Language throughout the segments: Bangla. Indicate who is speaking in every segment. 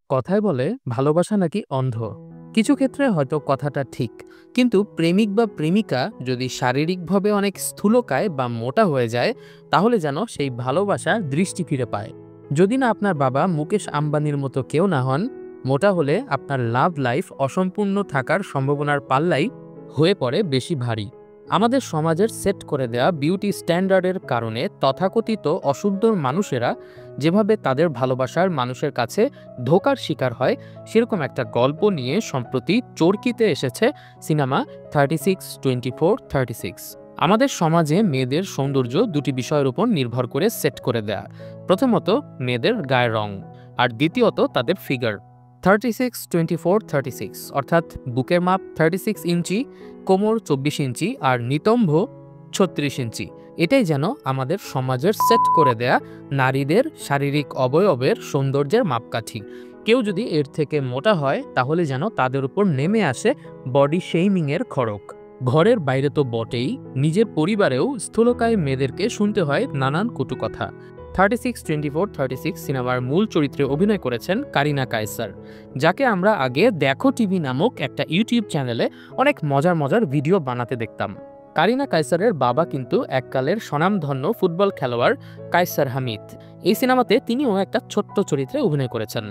Speaker 1: কথায় বলে ভালোবাসা নাকি অন্ধ। কিছু ক্ষেত্রে হয়তো কথাটা ঠিক, কিন্তু প্রেমিক বা প্রেমিকা যদি শারীরিকভাবে অনেক স্থূলকায় বা মোটা হয়ে যায়, তাহলে যেন সেই ভালোবাসার দৃষ্টি ফিরে পায়। যদি না আপনার বাবা মুকেশ আম্বানির মতো কেউ না হন, মোটা হলে আপনার লাভ লাইফ অসম্পূর্ণ থাকার সম্ভাবনার পাল্লাই হয়ে পড়ে বেশি ভারী। আমাদের সমাজের সেট করে দেয়া বিউটি স্ট্যান্ডার্ডের কারণে তথাকথিত অশুদ্ধ মানুষেরা যেভাবে তাদের ভালোবাসার মানুষের কাছে ধোঁকার শিকার হয়, সেরকম একটা গল্প নিয়ে সম্প্রতি চরকিতে এসেছে সিনেমা 36-24-36। আমাদের সমাজে মেয়েদের সৌন্দর্য দুটি বিষয়ের উপর নির্ভর করে সেট করে দেয়া। প্রথমত মেয়েদের গায়ের রং, আর দ্বিতীয়ত তাদের ফিগার। 36-24-36 অর্থাৎ বুকের মাপ 36 ইঞ্চি, কোমর 24 ইঞ্চি আর নিতম্ব 36 ইঞ্চি, এটাই যেন আমাদের সমাজের সেট করে দেয়া নারীদের শারীরিক অবয়বের সৌন্দর্যের মাপকাঠি। কেউ যদি এর থেকে মোটা হয়, তাহলে যেন তাদের উপর নেমে আসে বডি শেমিংয়ের খড়ক। ঘরের বাইরে তো বটেই, নিজের পরিবারেও স্থূলকায় মেয়েদেরকে শুনতে হয় নানান কটু কথা। 36-24-36 সিনেমার মূল চরিত্রে অভিনয় করেছেন কারিনা কায়সার, যাকে আমরা আগে দেখো টিভি নামক একটা ইউটিউব চ্যানেলে অনেক মজার মজার ভিডিও বানাতে দেখতাম। কারিনা কায়সারের বাবা কিন্তু এককালের স্বনামধন্য ফুটবল খেলোয়াড় কায়সার হামিদ। এই সিনেমাতে তিনিও একটা ছোট্ট চরিত্রে অভিনয় করেছেন।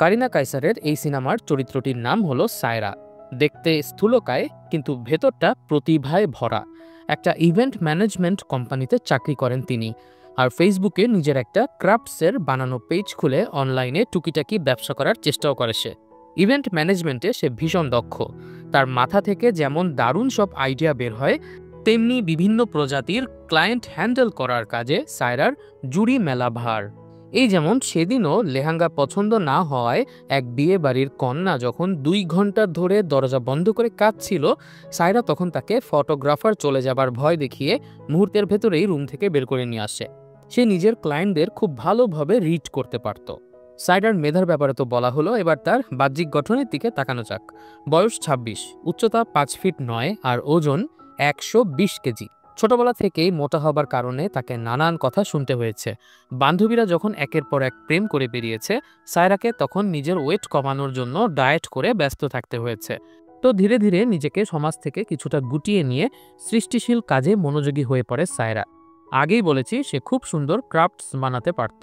Speaker 1: কারিনা কায়সারের এই সিনেমার চরিত্রটির নাম হলো সায়রা। দেখতে স্থূলকায়, কিন্তু ভেতরটা প্রতিভায় ভরা। একটা ইভেন্ট ম্যানেজমেন্ট কোম্পানিতে চাকরি করেন তিনি, আর ফেসবুকে নিজের একটা ক্রাফটসের বানানো পেজ খুলে অনলাইনে টুকিটাকি ব্যবসা করার চেষ্টাও করে সে। ইভেন্ট ম্যানেজমেন্টে সে ভীষণ দক্ষ। তার মাথা থেকে যেমন দারুণ সব আইডিয়া বের হয়, তেমনি বিভিন্ন প্রজাতির ক্লায়েন্ট হ্যান্ডেল করার কাজে সায়রার জুড়ি মেলা ভার। এই যেমন সেদিনও লেহেঙ্গা পছন্দ না হওয়ায় এক বিয়ে বাড়ির কন্যা যখন 2 ঘন্টা ধরে দরজা বন্ধ করে কাঁদছিল, সায়রা তখন তাকে ফটোগ্রাফার চলে যাবার ভয় দেখিয়ে মুহূর্তের ভেতরেই রুম থেকে বের করে নিয়ে আসে। সে নিজের ক্লায়েন্টদের খুব ভালোভাবে রিড করতে পারত। সায়রার মেধার ব্যাপারে তো বলা হলো, এবার তার বাহ্যিক গঠনের দিকে তাকানো যাক। বয়স 26, উচ্চতা 5 ফিট 9 আর ওজন 120 কেজি। ছোটবেলা থেকেই মোটা হবার কারণে তাকে নানান কথা শুনতে হয়েছে। বান্ধবীরা যখন একের পর এক প্রেম করে বেরিয়েছে, সায়রাকে তখন নিজের ওয়েট কমানোর জন্য ডায়েট করে ব্যস্ত থাকতে হয়েছে। তো ধীরে ধীরে নিজেকে সমাজ থেকে কিছুটা গুটিয়ে নিয়ে সৃষ্টিশীল কাজে মনোযোগী হয়ে পড়ে সায়রা। আগেই বলেছি, সে খুব সুন্দর ক্রাফটস বানাতে পারত।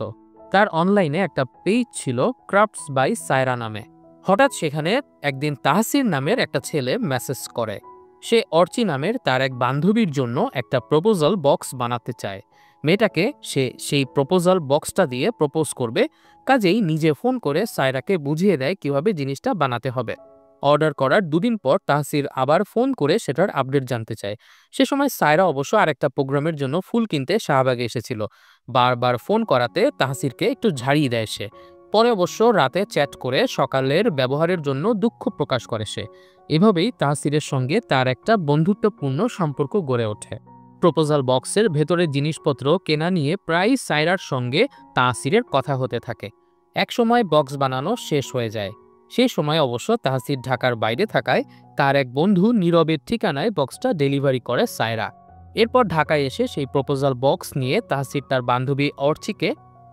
Speaker 1: তার অনলাইনে একটা পেজ ছিল ক্রাফটস বাই সায়রা নামে। হঠাৎ সেখানে একদিন তাহসির নামের একটা ছেলে মেসেজ করে। সে অর্চি নামের তার এক বান্ধবীর জন্য একটা প্রপোজাল বক্স বানাতে চায়। মেয়েটাকে সে সেই প্রপোজাল বক্সটা দিয়ে প্রপোজ করবে, কাজেই নিজে ফোন করে সায়রাকে বুঝিয়ে দেয় কিভাবে জিনিসটা বানাতে হবে। অর্ডার করার 2 দিন পর তাহসির আবার ফোন করে সেটার আপডেট জানতে চায়। সে সময় সায়রা অবশ্য আরেকটা প্রোগ্রামের জন্য ফুল কিনতে শাহবাগে এসেছিল। বারবার ফোন করাতে তাহসিরকে একটু ঝাড়িয়ে দেয় সে। পরে অবশ্য রাতে চ্যাট করে সকালের ব্যবহারের জন্য দুঃখ প্রকাশ করে সে। এভাবেই তাহসিরের সঙ্গে তার একটা বন্ধুত্বপূর্ণ সম্পর্ক গড়ে ওঠে। প্রপোজাল বক্সের ভেতরের জিনিসপত্র কেনা নিয়ে প্রায় সায়রার সঙ্গে তাহসিরের কথা হতে থাকে। একসময় বক্স বানানো শেষ হয়ে যায়। সেই সময় অবশ্য তাহসির ঢাকার বাইরে থাকায় তার এক বন্ধু নীরবের ঠিকানায় বক্সটা ডেলিভারি করে সায়রা। এরপর ঢাকায় এসে সেই প্রপোজাল বক্স নিয়ে তাহসির তার বান্ধবী অর্চিকে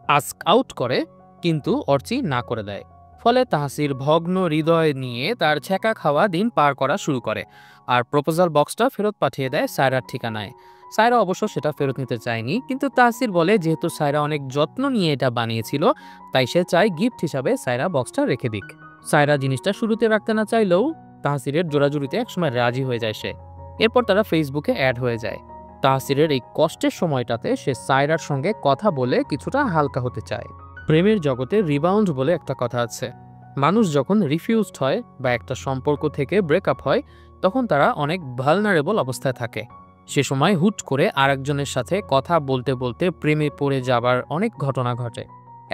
Speaker 1: আস্ক আউট করে, কিন্তু অর্চি না করে দেয়। ফলে তাহসির ভগ্ন হৃদয় নিয়ে তার ছ্যাঁকা খাওয়া দিন পার করা শুরু করে, আর প্রপোজাল বক্সটা ফেরত পাঠিয়ে দেয় সায়রার ঠিকানায়। সায়রা অবশ্য সেটা ফেরত নিতে চায়নি, কিন্তু তাহসির বলে যেহেতু সায়রা অনেক যত্ন নিয়ে এটা বানিয়েছিল, তাই সে চায় গিফট হিসাবে সায়রা বক্সটা রেখে দিক। সায়রা জিনিসটা শুরুতে রাখতে না চাইলেও তাহসিরের জোরাজুরিতে একসময় রাজি হয়ে যায় সে। এরপর তারা ফেসবুকে অ্যাড হয়ে যায়। তাহসিরের এই কষ্টের সময়টাতে সে সায়রার সঙ্গে কথা বলে কিছুটা হালকা হতে চায়। প্রেমের জগতে রিবাউন্ড বলে একটা কথা আছে। মানুষ যখন রিফিউজড হয় বা একটা সম্পর্ক থেকে ব্রেকআপ হয়, তখন তারা অনেক ভালনারেবল অবস্থায় থাকে। সে সময় হুট করে আরেকজনের সাথে কথা বলতে বলতে প্রেমে পড়ে যাবার অনেক ঘটনা ঘটে।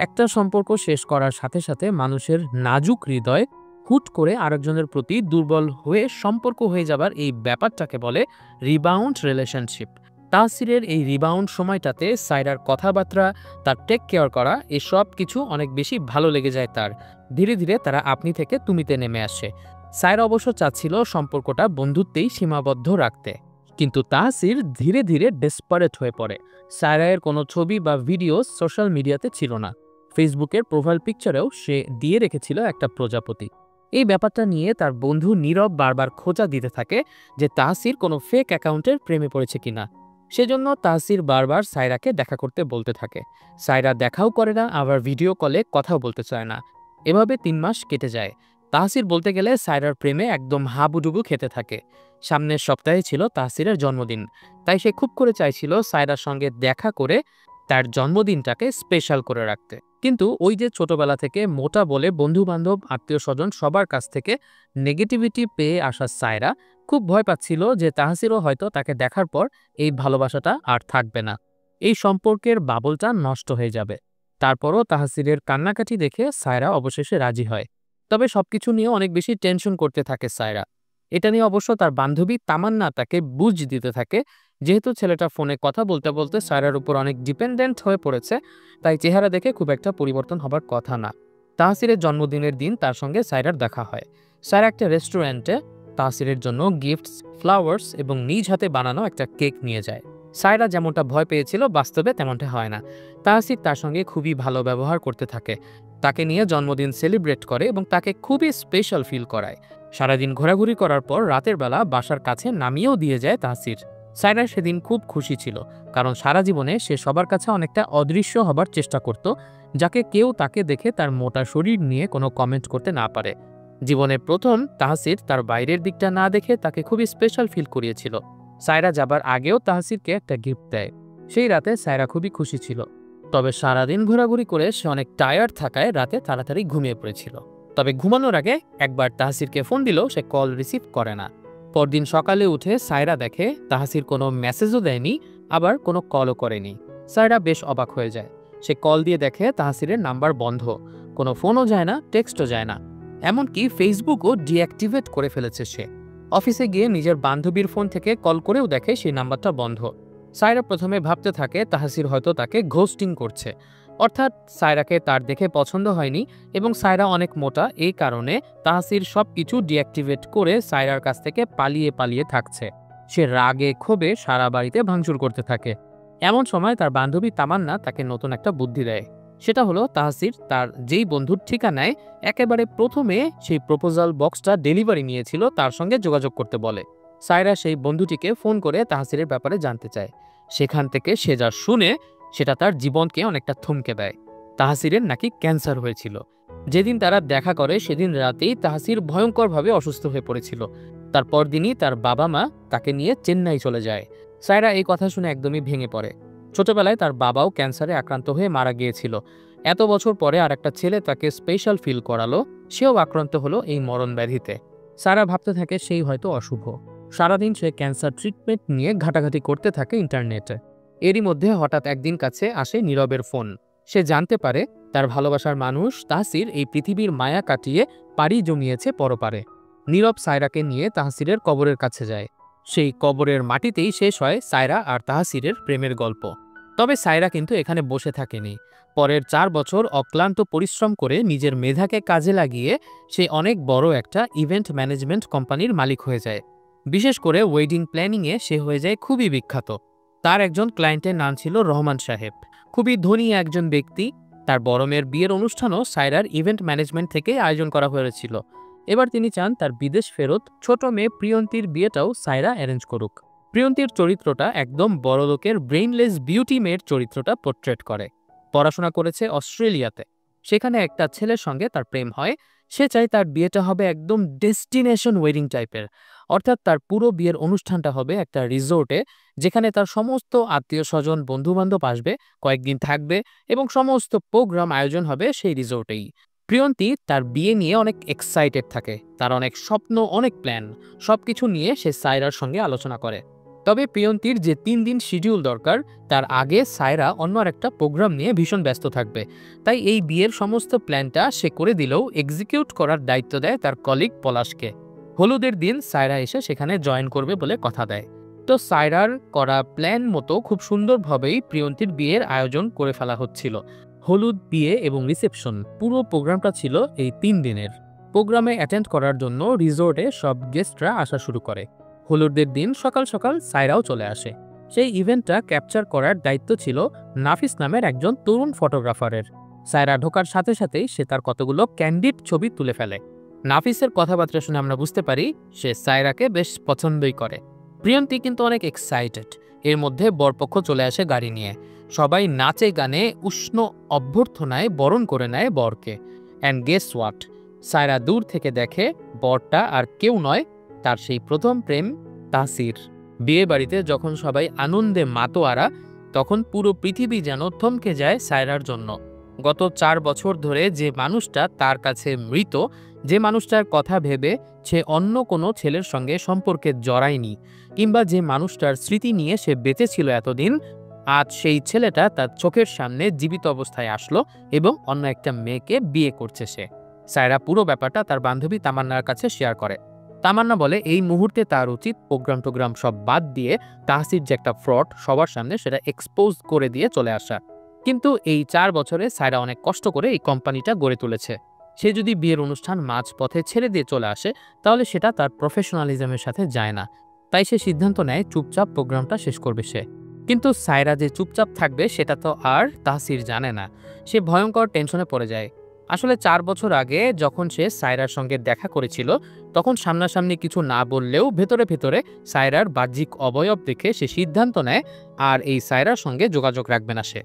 Speaker 1: একটা সম্পর্ক শেষ করার সাথে সাথে মানুষের নাজুক হৃদয় হুট করে আরেকজনের প্রতি দুর্বল হয়ে সম্পর্ক হয়ে যাবার এই ব্যাপারটাকে বলে রিবাউন্ড রিলেশনশিপ। তাহসিরের এই রিবাউন্ড সময়টাতে সায়রার কথাবার্তা, তার টেক কেয়ার করা, এসব কিছু অনেক বেশি ভালো লেগে যায় তার। ধীরে ধীরে তারা আপনি থেকে তুমিতে নেমে আসে। সায়রা অবশ্য চাচ্ছিল সম্পর্কটা বন্ধুত্বেই সীমাবদ্ধ রাখতে, কিন্তু তাহসির ধীরে ধীরে ডেসপারেট হয়ে পড়ে। সায়রায়ের কোনো ছবি বা ভিডিও সোশ্যাল মিডিয়াতে ছিল না। ফেসবুকের প্রোফাইল পিকচারেও সে দিয়ে রেখেছিল একটা প্রজাপতি। এই ব্যাপারটা নিয়ে তার বন্ধু নীরব বারবার খোঁচা দিতে থাকে যে তাহসির কোনো ফেক অ্যাকাউন্টের প্রেমে পড়েছে কিনা। সেজন্য তাহসির বারবার সায়রাকে দেখা করতে বলতে থাকে। সায়রা দেখাও করে না, আবার ভিডিও কলে কথাও বলতে চায় না। এভাবে 3 মাস কেটে যায়। তাহসির বলতে গেলে সায়রার প্রেমে একদম হাবুডুবু খেতে থাকে। সামনের সপ্তাহে ছিল তাহসিরের জন্মদিন, তাই সে খুব করে চাইছিল সায়রার সঙ্গে দেখা করে তার জন্মদিনটাকে স্পেশাল করে রাখতে। কিন্তু ওই যে ছোটবেলা থেকে মোটা বলে বন্ধু বান্ধব আত্মীয় স্বজন সবার কাছ থেকে নেগেটিভিটি পেয়ে আসা সায়রা খুব ভয় পাচ্ছিল যে তাহসিরও হয়তো তাকে দেখার পর এই ভালোবাসাটা আর থাকবে না, এই সম্পর্কের বাবলটা নষ্ট হয়ে যাবে। তারপরও তাহসিরের কান্নাকাটি দেখে সায়রা অবশেষে রাজি হয়। তবে সবকিছু নিয়ে অনেক বেশি টেনশন করতে থাকে সায়রা। এটা নিয়ে অবশ্য তার বান্ধবী তামান্না তাকে বুঝ দিতে থাকে। যেহেতু ছেলেটা ফোনে কথা বলতে বলতে সায়রার উপর অনেক ডিপেন্ডেন্ট হয়ে পড়েছে, তাই চেহারা দেখে খুব একটা পরিবর্তন হবার কথা না। তাহসিরের জন্মদিনের দিন তার সঙ্গে সায়রার দেখা হয়। সায়রা একটা রেস্টুরেন্টে তাহসিরের জন্য গিফটস, ফ্লাওয়ার্স এবং নিজ হাতে বানানো একটা কেক নিয়ে যায়। সায়রা যেমনটা ভয় পেয়েছিল বাস্তবে তেমনটা হয় না। তাহসির তার সঙ্গে খুবই ভালো ব্যবহার করতে থাকে, তাকে নিয়ে জন্মদিন সেলিব্রেট করে এবং তাকে খুবই স্পেশাল ফিল করায়। সারাদিন ঘোরাঘুরি করার পর রাতের বেলা বাসার কাছে নামিয়েও দিয়ে যায় তাহসির। সায়রা সেদিন খুব খুশি ছিল, কারণ সারা জীবনে সে সবার কাছে অনেকটা অদৃশ্য হবার চেষ্টা করত, যাকে কেউ তাকে দেখে তার মোটা শরীর নিয়ে কোনো কমেন্ট করতে না পারে। জীবনের প্রথম তাহসির তার বাইরের দিকটা না দেখে তাকে খুবই স্পেশাল ফিল করিয়েছিল। সায়রা যাবার আগেও তাহসিরকে একটা গিফট দেয়। সেই রাতে সায়রা খুবই খুশি ছিল। তবে সারাদিন ঘোরাঘুরি করে সে অনেক টায়ার্ড থাকায় রাতে তাড়াতাড়ি ঘুমিয়ে পড়েছিল। তবে ঘুমানোর আগে একবার তাহসিরকে ফোন দিলেও সে কল রিসিভ করে না। পরদিন সকালে উঠে সায়রা দেখে তাহসির কোনো মেসেজও দেয়নি, আবার কোনো কলও করেনি। সায়রা বেশ অবাক হয়ে যায়। সে কল দিয়ে দেখে তাহসিরের নাম্বার বন্ধ, কোনো ফোনও যায় না, টেক্সটও যায় না, এমনকি ফেসবুকও ডিঅ্যাক্টিভেট করে ফেলেছে সে। অফিসে গিয়ে নিজের বান্ধবীর ফোন থেকে কল করেও দেখে সেই নাম্বারটা বন্ধ। সায়রা প্রথমে ভাবতে থাকে তাহসির হয়তো তাকে ঘোস্টিং করছে, অর্থাৎ সায়রাকে তার দেখে পছন্দ হয়নি এবং সায়রা অনেক মোটা, এই কারণে তাহসির সব কিছু ডিঅ্যাক্টিভেট করে সায়রার কাছ থেকে পালিয়ে পালিয়ে থাকছে। সে রাগে ক্ষোভে সারা বাড়িতে ভাঙচুর করতে থাকে। এমন সময় তার বান্ধবী তামান্না তাকে নতুন একটা বুদ্ধি দেয়। সেটা হলো তাহসির তার যেই বন্ধুর ঠিকানায় একেবারে প্রথমে সেই প্রপোজাল বক্সটা ডেলিভারি নিয়েছিল তার সঙ্গে যোগাযোগ করতে বলে। সায়রা সেই বন্ধুটিকে ফোন করে তাহসিরের ব্যাপারে জানতে চায়। সেখান থেকে সে যা শুনে সেটা তার জীবনকে অনেকটা থমকে দেয়। তাহসিরের নাকি ক্যান্সার হয়েছিল। যেদিন তারা দেখা করে সেদিন রাতেই তাহসির ভয়ঙ্করভাবে অসুস্থ হয়ে পড়েছিল। তারপর দিনই তার বাবা মা তাকে নিয়ে চেন্নাই চলে যায়। সায়রা এই কথা শুনে একদমই ভেঙে পড়ে। ছোটবেলায় তার বাবাও ক্যান্সারে আক্রান্ত হয়ে মারা গিয়েছিল। এত বছর পরে আর একটা ছেলে তাকে স্পেশাল ফিল করালো, সেও আক্রান্ত হলো এই মরণ ব্যাধিতে। সায়রা ভাবতে থাকে সেই হয়তো অশুভ। সারাদিন সে ক্যান্সার ট্রিটমেন্ট নিয়ে ঘাটাঘাটি করতে থাকে ইন্টারনেটে। এরই মধ্যে হঠাৎ একদিন কাছে আসে নীরবের ফোন। সে জানতে পারে তার ভালোবাসার মানুষ তাহসির এই পৃথিবীর মায়া কাটিয়ে পাড়ি জমিয়েছে পরপারে। নীরব সায়রাকে নিয়ে তাহসিরের কবরের কাছে যায়। সেই কবরের মাটিতেই শেষ হয় সায়রা আর তাহসিরের প্রেমের গল্প। তবে সায়রা কিন্তু এখানে বসে থাকেনি। পরের 4 বছর অক্লান্ত পরিশ্রম করে নিজের মেধাকে কাজে লাগিয়ে সে অনেক বড় একটা ইভেন্ট ম্যানেজমেন্ট কোম্পানির মালিক হয়ে যায়। বিশেষ করে ওয়েডিং প্ল্যানিংয়ে সে হয়ে যায় খুবই বিখ্যাত। তার একজন ক্লায়েন্টের নাম ছিল রহমান সাহেব, খুবই ধনী একজন ব্যক্তি। তার বড় মেয়ের বিয়ের অনুষ্ঠানও সায়রার ইভেন্ট ম্যানেজমেন্ট থেকে আয়োজন করা হয়েছিল। এবার তিনি চান তার বিদেশ ফেরত ছোট মেয়ে প্রিয়ন্তীর বিয়েটাও সায়রা অ্যারেঞ্জ করুক। প্রিয়ন্তীর চরিত্রটা একদম বড়লোকের ব্রেইনলেস বিউটি মেয়ের চরিত্রটা পোর্ট্রেট করে। পড়াশোনা করেছে অস্ট্রেলিয়াতে। সেখানে একটা ছেলের সঙ্গে তার প্রেম হয়। সে চায় তার বিয়েটা হবে একদম ডেস্টিনেশন ওয়েডিং টাইপের, অর্থাৎ তার পুরো বিয়ের অনুষ্ঠানটা হবে একটা রিসোর্টে, যেখানে তার সমস্ত আত্মীয় স্বজন বন্ধুবান্ধব আসবে, কয়েকদিন থাকবে এবং সমস্ত প্রোগ্রাম আয়োজন হবে সেই রিসোর্টেই। প্রিয়ন্তী তার বিয়ে নিয়ে অনেক এক্সাইটেড থাকে, তার অনেক স্বপ্ন, অনেক প্ল্যান, সবকিছু নিয়ে সে সায়রার সঙ্গে আলোচনা করে। তবে প্রিয়ন্তীর যে 3 দিন শিডিউল দরকার, তার আগে সায়রা অন্য একটা প্রোগ্রাম নিয়ে ভীষণ ব্যস্ত থাকবে। তাই এই বিয়ের সমস্ত প্ল্যানটা সে করে দিলেও এক্সিকিউট করার দায়িত্ব দেয় তার কলিগ পলাশকে। হলুদের দিন সায়রা এসে সেখানে জয়েন করবে বলে কথা দেয়। তো সায়রার করা প্ল্যান মতো খুব সুন্দরভাবেই প্রিয়ন্তীর বিয়ের আয়োজন করে ফেলা হচ্ছিল। হলুদ, বিয়ে এবং রিসেপশন, পুরো প্রোগ্রামটা ছিল এই 3 দিনের। প্রোগ্রামে অ্যাটেন্ড করার জন্য রিসোর্টে সব গেস্টরা আসা শুরু করে। হলুদের দিন সকাল সকাল সায়রাও চলে আসে। সেই ইভেন্টটা ক্যাপচার করার দায়িত্ব ছিল নাফিস নামের একজন তরুণ ফটোগ্রাফারের। সায়রা ঢোকার সাথে সাথেই সে তার কতগুলো ক্যান্ডিড ছবি তুলে ফেলে। নাফিসের কথাবার্তা শুনে আমরা বুঝতে পারি সে সায়রাকে বেশ পছন্দই করে। প্রিয়ন্তী কিন্তু অনেক এক্সাইটেড। এর মধ্যে বরপক্ষ চলে আসে গাড়ি নিয়ে। সবাই নাচে গানে উষ্ণ অভ্যর্থনায় বরণ করে নেয় বরকে। অ্যান্ড গেস হোয়াট, সায়রা দূর থেকে দেখে বরটা আর কেউ নয়, তার সেই প্রথম প্রেম তাহসির। বিয়ে বাড়িতে যখন সবাই আনন্দে মাতোয়ারা, তখন পুরো পৃথিবী যেন থমকে যায় সায়রার জন্য। গত 4 বছর ধরে যে মানুষটা তার কাছে মৃত, যে মানুষটার কথা ভেবে সে অন্য কোনো ছেলের সঙ্গে সম্পর্কে জড়ায়নি, কিংবা যে মানুষটার স্মৃতি নিয়ে সে বেঁচে ছিল এতদিন, আজ সেই ছেলেটা তার চোখের সামনে জীবিত অবস্থায় আসলো এবং অন্য একটা মেয়েকে বিয়ে করছে সে। সায়রা পুরো ব্যাপারটা তার বান্ধবী তামান্নার কাছে শেয়ার করে। তামান্না বলে এই মুহূর্তে তার উচিত প্রোগ্রাম সব বাদ দিয়ে তাহসির যে একটা ফ্রড সবার সামনে সেটা এক্সপোজ করে দিয়ে চলে আসা। কিন্তু এই 4 বছরে সায়রা অনেক কষ্ট করে এই কোম্পানিটা গড়ে তুলেছে। সে যদি বিয়ের অনুষ্ঠান মাঝপথে ছেড়ে দিয়ে চলে আসে তাহলে সেটা তার প্রফেশনালিজমের সাথে যায় না। তাই সে সিদ্ধান্ত নেয় চুপচাপ প্রোগ্রামটা শেষ করবে সে। কিন্তু সায়রা যে চুপচাপ থাকবে সেটা তো আর তাহসির জানে না। সে ভয়ঙ্কর টেনশনে পড়ে যায়। আসলে 4 বছর আগে যখন সে সায়রার সঙ্গে দেখা করেছিল, তখন সামনাসামনি কিছু না বললেও ভেতরে ভেতরে সায়রার বাহ্যিক অবয়ব দেখে সে সিদ্ধান্ত নেয় আর এই সায়রার সঙ্গে যোগাযোগ রাখবে না সে।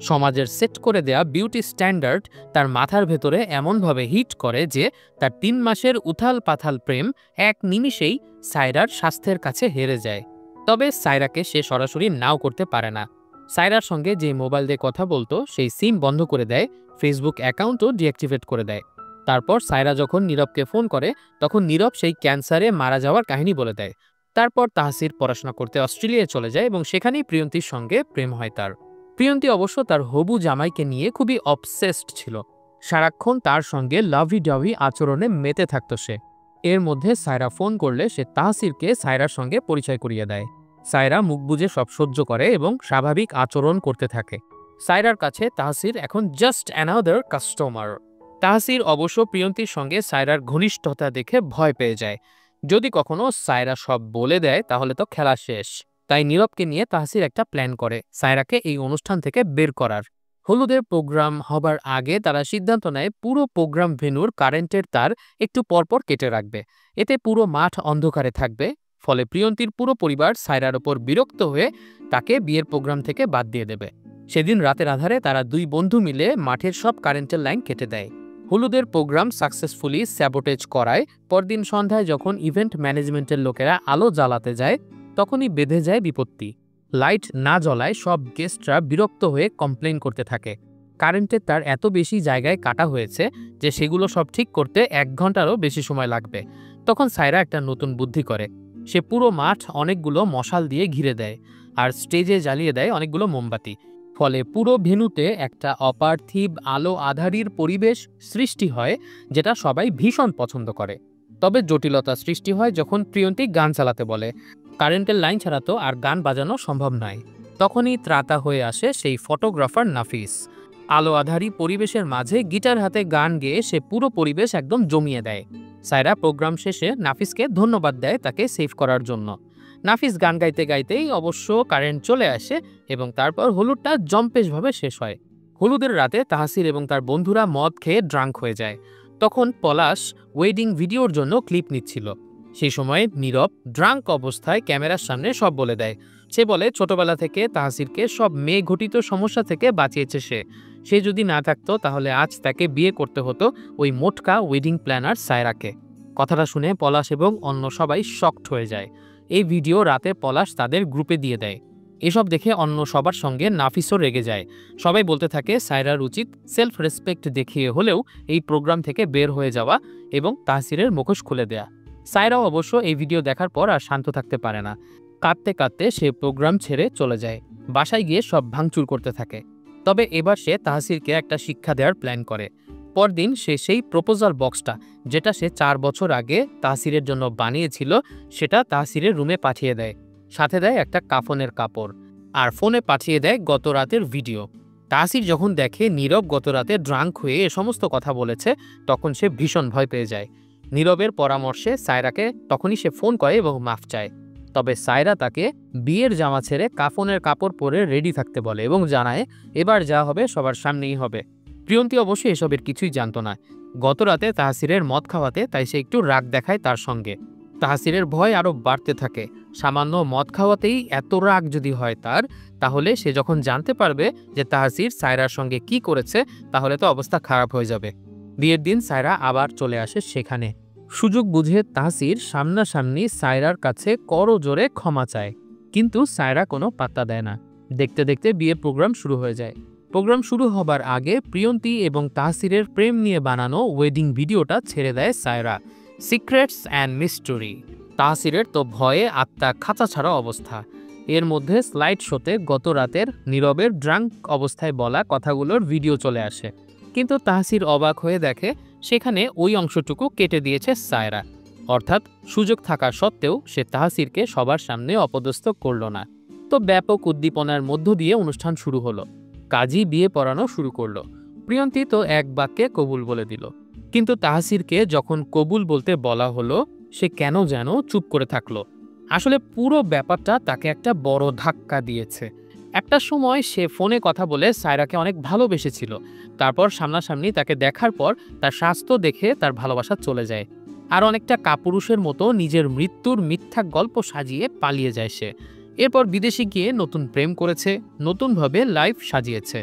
Speaker 1: সমাজের সেট করে দেয়া বিউটি স্ট্যান্ডার্ড তার মাথার ভেতরে এমনভাবে হিট করে যে তার 3 মাসের উথাল পাথাল প্রেম এক নিমিষেই সায়রার স্বাস্থ্যের কাছে হেরে যায়। তবে সায়রাকে সে সরাসরি নাও করতে পারে না। সায়রার সঙ্গে যে মোবাইল দিয়ে কথা বলতো সেই সিম বন্ধ করে দেয়, ফেসবুক অ্যাকাউন্টও ডিঅ্যাক্টিভেট করে দেয়। তারপর সায়রা যখন নীরবকে ফোন করে তখন নীরব সেই ক্যান্সারে মারা যাওয়ার কাহিনী বলে দেয়। তারপর তাহসির পড়াশোনা করতে অস্ট্রেলিয়ায় চলে যায় এবং সেখানেই প্রিয়ন্তীর সঙ্গে প্রেম হয় তার। প্রিয়ন্তী অবশ্য তার হবু জামাইকে নিয়ে খুবই অবসেসড ছিল। সারাক্ষণ তার সঙ্গে লাভি ডাভি আচরণে মেতে থাকত সে। এর মধ্যে সায়রা ফোন করলে সে তাহসিরকে সায়রার সঙ্গে পরিচয় করিয়ে দেয়। সায়রা মুখ বুজে সব সহ্য করে এবং স্বাভাবিক আচরণ করতে থাকে। সায়রার কাছে তাহসির এখন জাস্ট অ্যানাদার কাস্টমার। তাহসির অবশ্য প্রিয়ন্তীর সঙ্গে সায়রার ঘনিষ্ঠতা দেখে ভয় পেয়ে যায়। যদি কখনো সায়রা সব বলে দেয় তাহলে তো খেলা শেষ। তাই নীরবকে নিয়ে তাহসির একটা প্ল্যান করে সায়রাকে এই অনুষ্ঠান থেকে বের করার। হলুদের প্রোগ্রাম হবার আগে তারা সিদ্ধান্ত নেয় পুরো প্রোগ্রাম ভেন্যুর কারেন্টের তার একটু পরপর কেটে রাখবে। এতে পুরো মাঠ অন্ধকারে থাকবে। ফলে প্রিয়ন্তীর পুরো পরিবার সায়রার ওপর বিরক্ত হয়ে তাকে বিয়ের প্রোগ্রাম থেকে বাদ দিয়ে দেবে। সেদিন রাতের আধারে তারা 2 বন্ধু মিলে মাঠের সব কারেন্টের লাইন কেটে দেয়। হলুদের প্রোগ্রাম সাকসেসফুলি স্যাবোটেজ করায় পরদিন সন্ধ্যায় যখন ইভেন্ট ম্যানেজমেন্টের লোকেরা আলো জ্বালাতে যায় তখনই বেঁধে যায় বিপত্তি। লাইট না জ্বলায় সব গেস্টরা বিরক্ত হয়ে কমপ্লেন করতে থাকে। কারেন্টের তার এত বেশি জায়গায় কাটা হয়েছে যে সেগুলো সব ঠিক করতে 1 ঘন্টারও বেশি সময় লাগবে। তখন সায়রা একটা নতুন বুদ্ধি করে। সে পুরো মাঠ অনেকগুলো মশাল দিয়ে ঘিরে দেয় আর স্টেজে জ্বালিয়ে দেয় অনেকগুলো মোমবাতি। ফলে পুরো ভেন্যুতে একটা অপার্থিব আলো আঁধারির পরিবেশ সৃষ্টি হয়, যেটা সবাই ভীষণ পছন্দ করে। তবে জটিলতা সৃষ্টি হয় যখন প্রিয়ন্তী গান চালাতে বলে। কারেন্টের লাইন ছাড়া তো আর গান বাজানো সম্ভব নয়। তখনই ত্রাতা হয়ে আসে সেই ফটোগ্রাফার নাফিস। আলো আঁধারি পরিবেশের মাঝে গিটার হাতে গান গেয়ে সে পুরো পরিবেশ একদম জমিয়ে দেয়। সায়রা প্রোগ্রাম শেষে নাফিসকে ধন্যবাদ দেয় তাকে সেভ করার জন্য। নাফিস গান গাইতে গাইতেই অবশ্য কারেন্ট চলে আসে এবং তারপর হলুদটা জম্পেশভাবে শেষ হয়। হলুদের রাতে তাহসির এবং তার বন্ধুরা মদ খেয়ে ড্রাঙ্ক হয়ে যায়। তখন পলাশ ওয়েডিং ভিডিওর জন্য ক্লিপ নিচ্ছিল। সেই সময় নীরব ড্রাঙ্ক অবস্থায় ক্যামেরার সামনে সব বলে দেয়। সে বলে ছোটবেলা থেকে তাহসিরকে সব মেয়ে ঘটিত সমস্যা থেকে বাঁচিয়েছে সে যদি না থাকতো তাহলে আজ তাকে বিয়ে করতে হতো ওই মোটকা ওয়েডিং প্ল্যানার সায়রাকে। কথাটা শুনে পলাশ এবং অন্য সবাই শকড হয়ে যায়। এই ভিডিও রাতে পলাশ তাদের গ্রুপে দিয়ে দেয়। এসব দেখে অন্য সবার সঙ্গে নাফিসও রেগে যায়। সবাই বলতে থাকে সায়রার উচিত সেলফ রেসপেক্ট দেখিয়ে হলেও এই প্রোগ্রাম থেকে বের হয়ে যাওয়া এবং তাহসিরের মুখোশ খুলে দেয়া। সায়রাও অবশ্য এই ভিডিও দেখার পর আর শান্ত থাকতে পারে না। কাঁদতে কাঁদতে সে প্রোগ্রাম ছেড়ে চলে যায়। বাসায় গিয়ে সব ভাঙচুর করতে থাকে। তবে এবার সে তাহসিরকে একটা শিক্ষা দেওয়ার প্ল্যান করে। পরদিন সে সেই প্রপোজাল বক্সটা, যেটা সে 4 বছর আগে তাহসিরের জন্য বানিয়েছিল, সেটা তাহসিরের রুমে পাঠিয়ে দেয়। সাথে দেয় একটা কাফনের কাপড় আর ফোনে পাঠিয়ে দেয় গত রাতের ভিডিও। তাহসির যখন দেখে নীরব গত রাতে ড্রাঙ্ক হয়ে এ সমস্ত কথা বলেছে তখন সে ভীষণ ভয় পেয়ে যায়। নীরবের পরামর্শে সায়রাকে তখনই সে ফোন করে এবং মাফ চায়। তবে সায়রা তাকে বিয়ের জামা ছেড়ে কাফনের কাপড় পরে রেডি থাকতে বলে এবং জানায় এবার যা হবে সবার সামনেই হবে। প্রিয়ন্তী অবশ্যই এসবের কিছুই জানত না। গত রাতে তাহসিরের মদ খাওয়াতে তাই সে একটু রাগ দেখায় তার সঙ্গে। তাহসিরের ভয় আরও বাড়তে থাকে। সামান্য মদ খাওয়াতেই এত রাগ যদি হয় তার, তাহলে সে যখন জানতে পারবে যে তাহসির সায়রার সঙ্গে কি করেছে, তাহলে তো অবস্থা খারাপ হয়ে যাবে। বিয়ের দিন সায়রা আবার চলে আসে সেখানে। সুযোগ বুঝে তাহসির সামনাসামনি সায়রার কাছে করজোরে ক্ষমা চায়, কিন্তু সায়রা কোনো পাত্তা দেয় না। দেখতে দেখতে বিয়ে প্রোগ্রাম শুরু হয়ে যায়। প্রোগ্রাম শুরু হবার আগে প্রিয়ন্তী এবং তাহসিরের প্রেম নিয়ে বানানো ওয়েডিং ভিডিওটা ছেড়ে দেয় সায়রা। Secrets and mystery. তাহসিরের তো ভয়ে আত্মা খাঁচা ছাড়া অবস্থা। এর মধ্যে স্লাইড শোতে গত রাতের নীরবের ড্রাঙ্ক অবস্থায় বলা কথাগুলোর ভিডিও চলে আসে, কিন্তু তাহসির অবাক হয়ে দেখে সেখানে ওই অংশটুকু কেটে দিয়েছে সায়রা। অর্থাৎ সুযোগ থাকা সত্ত্বেও সে তাহসিরকে সবার সামনে অপদস্থ করল না। তো ব্যাপক উদ্দীপনার মধ্য দিয়ে অনুষ্ঠান শুরু হলো। কাজী বিয়ে পড়ানো শুরু করলো। প্রিয়ন্তী তো এক বাক্যে কবুল বলে দিল, কিন্তু তাহসিরকে যখন কবুল বলতে বলা হলো সে কেন যেন চুপ করে থাকলো। আসলে পুরো ব্যাপারটা তাকে একটা বড় ধাক্কা দিয়েছে। একটা সময় সে ফোনে কথা বলে সায়রাকে অনেক ভালোবেসেছিল। তারপর সামনাসামনি তাকে দেখার পর তার স্বাস্থ্য দেখে তার ভালোবাসা চলে যায়। আর অনেকটা কাপুরুষের মতো নিজের মৃত্যুর মিথ্যা গল্প সাজিয়ে পালিয়ে যায় সে। এরপর বিদেশে গিয়ে নতুন প্রেম করেছে, নতুনভাবে লাইফ সাজিয়েছে।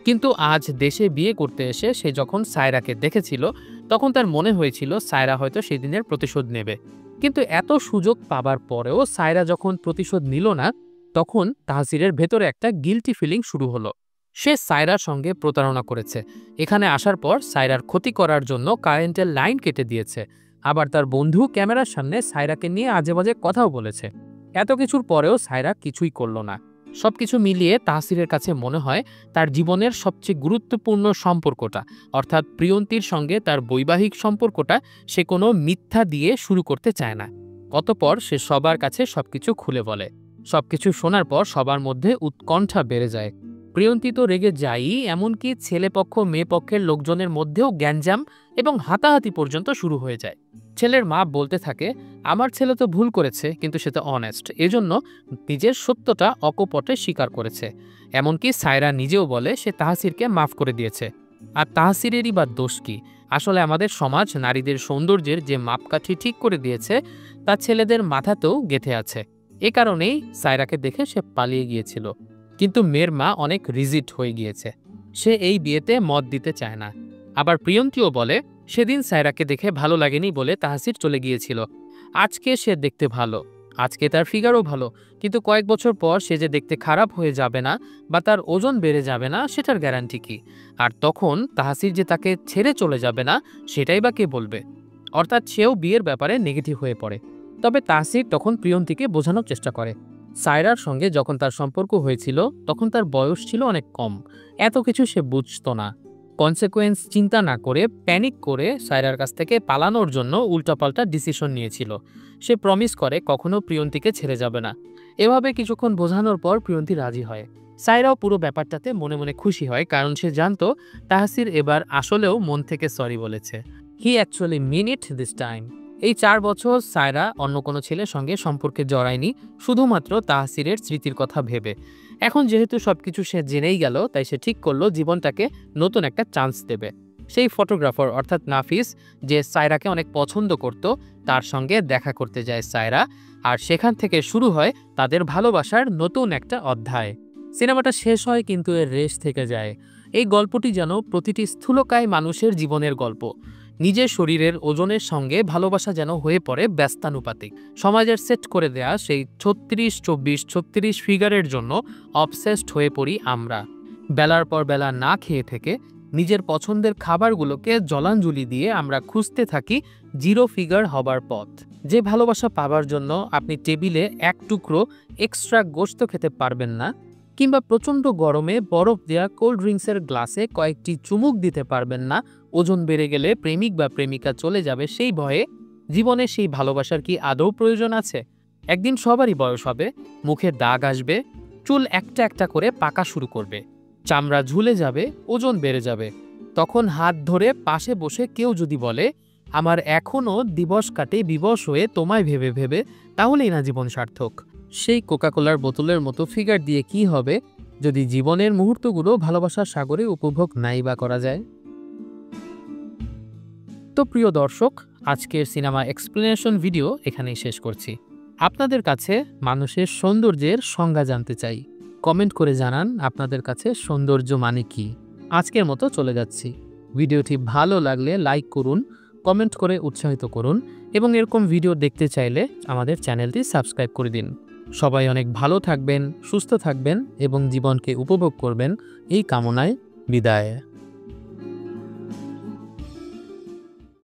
Speaker 1: কিন্তু আজ দেশে বিয়ে করতে এসে সে যখন সায়রাকে দেখেছিল, তখন তার মনে হয়েছিল সায়রা হয়তো সেদিনের প্রতিশোধ নেবে। কিন্তু এত সুযোগ পাবার পরেও সায়রা যখন প্রতিশোধ নিল না, তখন তাহসিরের ভেতরে একটা গিল্টি ফিলিং শুরু হলো। সে সায়রার সঙ্গে প্রতারণা করেছে। এখানে আসার পর সায়রার ক্ষতি করার জন্য কারেন্টের লাইন কেটে দিয়েছে। আবার তার বন্ধু ক্যামেরার সামনে সায়রাকে নিয়ে আজেবাজে কথাও বলেছে। এত কিছুর পরেও সায়রা কিছুই করল না। সবকিছু মিলিয়ে তাহসিরের কাছে মনে হয় তার জীবনের সবচেয়ে গুরুত্বপূর্ণ সম্পর্কটা, অর্থাৎ প্রিয়ন্তীর সঙ্গে তার বৈবাহিক সম্পর্কটা, সে কোনো মিথ্যা দিয়ে শুরু করতে চায় না। অতঃপর সে সবার কাছে সবকিছু খুলে বলে। সবকিছু শোনার পর সবার মধ্যে উৎকণ্ঠা বেড়ে যায়। প্রিয়ন্তী তো রেগে যায়ই, এমনকি ছেলেপক্ষ মেয়েপক্ষের লোকজনের মধ্যেও গ্যাঞ্জাম এবং হাতাহাতি পর্যন্ত শুরু হয়ে যায়। ছেলের মা বলতে থাকে, আমার ছেলে তো ভুল করেছে, কিন্তু সে তো অনেস্ট, এজন্য নিজের সত্যটা অকপটে স্বীকার করেছে। এমনকি সায়রা নিজেও বলে সে তাহসিরকে মাফ করে দিয়েছে। আর তাহসিরেরই বা দোষ কি? আসলে আমাদের সমাজ নারীদের সৌন্দর্যের যে মাপকাঠি ঠিক করে দিয়েছে, তা ছেলেদের মাথাতেও গেঁথে আছে। এ কারণেই সায়রাকে দেখে সে পালিয়ে গিয়েছিল। কিন্তু মেয়ের মা অনেক রিজিড হয়ে গিয়েছে। সে এই বিয়েতে মত দিতে চায় না। আবার প্রিয়ন্তীও বলে সেদিন সায়রাকে দেখে ভালো লাগেনি বলে তাহসির চলে গিয়েছিল। আজকে সে দেখতে ভালো, আজকে তার ফিগারও ভালো, কিন্তু কয়েক বছর পর সে যে দেখতে খারাপ হয়ে যাবে না বা তার ওজন বেড়ে যাবে না, সেটার গ্যারান্টি কি? আর তখন তাহসির যে তাকে ছেড়ে চলে যাবে না, সেটাই বা কে বলবে? অর্থাৎ সেও বিয়ের ব্যাপারে নেগেটিভ হয়ে পড়ে। তবে তাহসির তখন প্রিয়ন্তীকে বোঝানোর চেষ্টা করে। সায়রার সঙ্গে যখন তার সম্পর্ক হয়েছিল, তখন তার বয়স ছিল অনেক কম, এত কিছু সে বুঝতো না। কনসিকুয়েন্স চিন্তা না করে প্যানিক করে সায়রার কাছ থেকে পালানোর জন্য উল্টাপাল্টা ডিসিশন নিয়েছিল। সে প্রমিস করে কখনো প্রিয়ন্তীকে ছেড়ে যাবে না। এভাবে কিছুক্ষণ বোঝানোর পর প্রিয়ন্তী রাজি হয়। সায়রাও পুরো ব্যাপারটাতে মনে মনে খুশি হয়, কারণ সে জানতো তাহসির এবার আসলেও মন থেকে সরি বলেছে। He actually mean it this time. এই 4 বছর সায়রা অন্য কোনো ছেলের সঙ্গে সম্পর্কে জড়ায়নি, শুধুমাত্র তাহসিরের স্মৃতির কথা ভেবে। এখন যেহেতু সবকিছু সে জেনেই গেল, তাই সে ঠিক করলো জীবনটাকে নতুন একটা চান্স দেবে। সেই ফটোগ্রাফার অর্থাৎ নাফিস, যে সায়রাকে অনেক পছন্দ করত, তার সঙ্গে দেখা করতে যায় সায়রা। আর সেখান থেকে শুরু হয় তাদের ভালোবাসার নতুন একটা অধ্যায়। সিনেমাটা শেষ হয়, কিন্তু এর রেশ থেকে যায়। এই গল্পটি যেন প্রতিটি স্থূলকায় মানুষের জীবনের গল্প। নিজের শরীরের ওজনের সঙ্গে ভালোবাসা যেন হয়ে পড়ে ব্যস্তানুপাতিক। সমাজের সেট করে দেয়া সেই 36-24-36 ফিগারের জন্য অবসেসড হয়ে পড়ি আমরা। বেলার পর বেলা না খেয়ে থেকে নিজের পছন্দের খাবারগুলোকে জলাঞ্জলি দিয়ে আমরা খুঁজতে থাকি জিরো ফিগার হবার পথ। যে ভালোবাসা পাবার জন্য আপনি টেবিলে এক টুকরো এক্সট্রা গোশত খেতে পারবেন না, কিংবা প্রচণ্ড গরমে বরফ দেয়া কোল্ড ড্রিঙ্কসের গ্লাসে কয়েকটি চুমুক দিতে পারবেন না, ওজন বেড়ে গেলে প্রেমিক বা প্রেমিকা চলে যাবে সেই ভয়ে, জীবনে সেই ভালোবাসার কি আদৌ প্রয়োজন আছে? একদিন সবারই বয়স হবে, মুখে দাগ আসবে, চুল একটা একটা করে পাকা শুরু করবে, চামড়া ঝুলে যাবে, ওজন বেড়ে যাবে। তখন হাত ধরে পাশে বসে কেউ যদি বলে, আমার এখনও দিবস কাটে বিবশ হয়ে তোমায় ভেবে ভেবে, তাহলেই না জীবন সার্থক। সেই কোকাকোলার বোতলের মতো ফিগার দিয়ে কি হবে যদি জীবনের মুহূর্তগুলো ভালোবাসার সাগরে উপভোগ নাই বা করা যায়। তো প্রিয় দর্শক, আজকের সিনেমা এক্সপ্লেনেশন ভিডিও এখানেই শেষ করছি। আপনাদের কাছে মানুষের সৌন্দর্যের সংজ্ঞা জানতে চাই। কমেন্ট করে জানান আপনাদের কাছে সৌন্দর্য মানে কি। আজকের মতো চলে যাচ্ছি। ভিডিওটি ভালো লাগলে লাইক করুন, কমেন্ট করে উৎসাহিত করুন এবং এরকম ভিডিও দেখতে চাইলে আমাদের চ্যানেলটি সাবস্ক্রাইব করে দিন। সবাই অনেক ভালো থাকবেন, সুস্থ থাকবেন এবং জীবনকে উপভোগ করবেন এই কামনায় বিদায়।